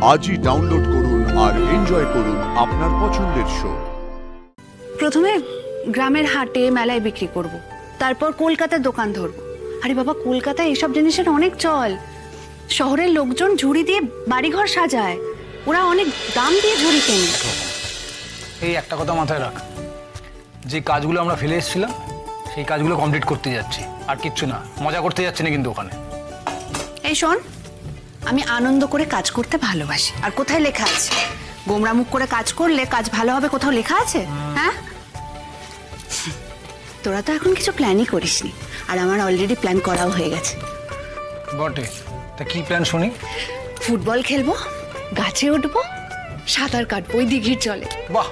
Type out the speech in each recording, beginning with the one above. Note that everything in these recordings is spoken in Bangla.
আজই ডাউনলোড করুন আর এনজয় করুন আপনার পছন্দের শো। প্রথমে গ্রামের হাটে মেলায় বিক্রি করব, তারপর কলকাতার দোকান ধরব। আরে বাবা, কলকাতায় এসব জিনিসের অনেক চল। শহরের লোকজন ঝুড়ি দিয়ে বাড়িঘর সাজায়, ওরা অনেক দাম দিয়ে ঝুড়ি কেনে। এই একটা কথা মাথায় রাখ, যে কাজগুলো আমরা ফেলে এসেছিলাম সেই কাজগুলো কমপ্লিট করতে যাচ্ছি, আর কিচ্ছু না। মজা করতে যাচ্ছি না কিন্তু ওখানে। এই শোন, আমি আনন্দ করে কাজ করতে ভালোবাসি। আর কোথায় লেখা আছে গোমরা মুখ করে কাজ করলে কাজ ভালো হবে? কোথাও লেখা আছে? হ্যাঁ, তোরা তো এখন কিছু প্ল্যানই করিসনি, আর আমার অলরেডি প্ল্যান করাও হয়ে গেছে। বটে, তা কি প্ল্যান শুনি? ফুটবল খেলবো, গাছে উঠবো, সাঁতার কাটবো ওই দিঘির জলে। বাহ,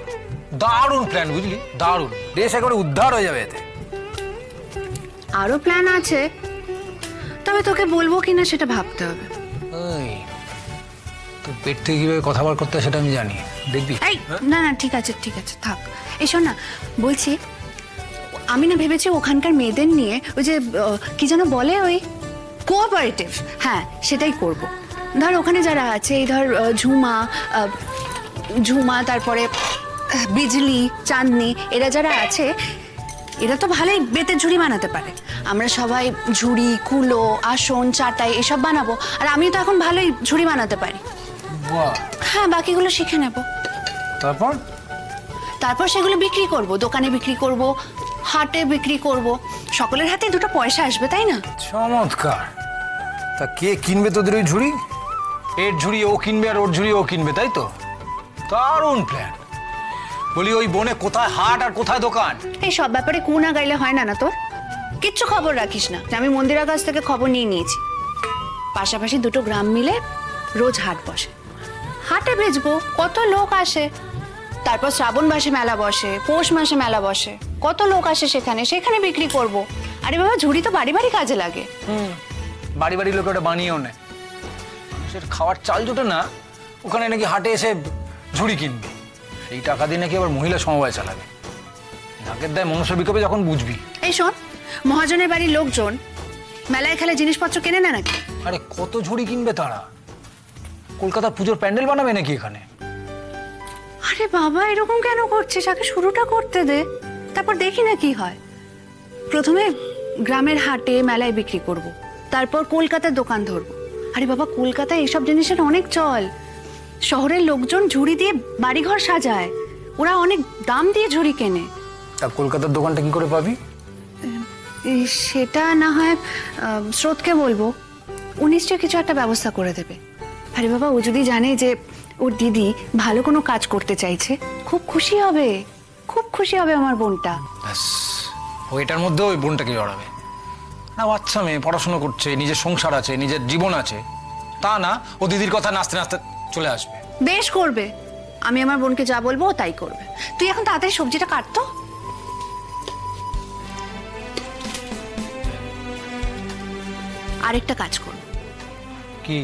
দারুণ প্ল্যান, বুঝলি? দারুণ, দেশ একেবারে উদ্ধার হয়ে যাবে এতে। আরো প্ল্যান আছে, তবে তোকে বলবো কিনা সেটা ভাবতে হবে। ওই তোর পেট থেকে কিভাবে কথা বার করতে হয় সেটা আমি জানি, দেখবি? এই না না, ঠিক আছে ঠিক আছে, থাক। এসো না, বলছি আমি না ভেবেছি ওখানকার মেয়েদের নিয়ে ওই যে কি যেন বলে, ওই কোঅপারেটিভ, হ্যাঁ সেটাই করব। ধর ওখানে যারা আছে, এই ধর ঝুমা, তারপরে বিজলি, চাঁদনি, এরা যারা আছে, এরা তো ভালোই বেতের ঝুড়ি বানাতে পারে। আমরা সবাই ঝুড়ি, কুলো, আসন, চাটাই এসব বানাবো। আর আমি তো এখন ভালোই ঝুড়ি বানাতে পারি। হ্যাঁ, বাকিগুলো শিখে নেব। তারপর সেগুলো বিক্রি করব, দোকানে বিক্রি করব, হাটে বিক্রি করব। সকলের হাতে দুটো পয়সা আসবে, তাই না? চমৎকার। তা কে কিনবে তোদের ওই ঝুড়ি? এর ঝুড়ি ও কিনবে আর ওর ঝুড়ি ও কিনবে, তাই তো? দারুণ প্ল্যান। বলি, ওই বনে কোথায় হাট আর কোথায় দোকান? এই সব ব্যাপারে কুনা গাইলে হয় না। না তোর কিচ্ছু খবর রাখিস না? আমি মন্দিরের কাছ থেকে খবর নিয়ে নিয়েছি। পাশাপাশি দুটো গ্রাম মিলে রোজ হাট বসে, হাটে বেচবো, কত লোক আসে। তারপর শ্রাবণ মাসে মেলা বসে, পৌষ মাসে মেলা বসে, কত লোক আসে সেখানে, সেখানে বিক্রি করব। আরে বাবা, ঝুড়ি তো বাড়ি বাড়ি কাজে লাগে। বাড়ি বাড়ি লোক ওটা বানিয়েও নেয়। মানুষের খাওয়ার চাল জোটে না, ওখানে নাকি হাটে এসে ঝুড়ি কিনবে। সেই টাকা দিয়ে নাকি আবার মহিলা সমবায় চালাবে। নাকের দায় মনুষ্য বিকোবে যখন বুঝবি। এই শোন, মহাজনের বাড়ির লোকজন মেলায় খেলে জিনিসপত্র কেনে না নাকি? আরে কত ঝুড়ি কিনবে তারা? কলকাতার পুজোর প্যান্ডেল বানাবে নাকি এখানে? আরে বাবা, এরকম কেন করছিস? আগে শুরুটা করতে দে, তারপর দেখি না কি হয়। প্রথমে গ্রামের হাটে মেলায় বিক্রি করব, তারপর কলকাতার দোকান ধরবো। আরে বাবা, কলকাতায় এসব জিনিসের অনেক চল। শহরের লোকজন ঝুড়ি দিয়ে বাড়িঘর সাজায়, ওরা অনেক দাম দিয়ে ঝুড়ি কেনে। তা কলকাতার দোকানটা কি করে পাবি? সেটা না হয় স্রোতকে বলবো, ও নিশ্চয়ই কিছু একটা ব্যবস্থা করে দেবে। আরে বাবা, ও যদি জানে যে ওর দিদি ভালো কোনো কাজ করতে চাইছে, খুব খুশি হবে, খুব খুশি হবে আমার বোনটা। ব্যাস, ও এটার মধ্যে ওই বোনটাকে জড়াবে না। বাচ্চা মেয়ে, পড়াশোনা করছে, নিজের সংসার আছে, নিজের জীবন আছে, তা না ও দিদির কথা নাচতে নাচতে চলে আসবে। বেশ করবে, আমি আমার বোনকে যা বলবো ও তাই করবে। তুই এখন তাড়াতাড়ি সবজিটা কাটতো। আরেকটা কাজ করব। কি?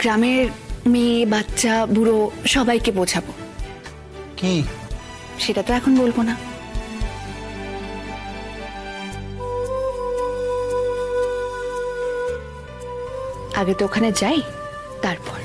গ্রামের মেয়ে, বাচ্চা, বুড়ো সবাইকে বোঝাবো। কি? সেটা তো এখন বলবো না। আগে তো ওখানে যাই, তারপর।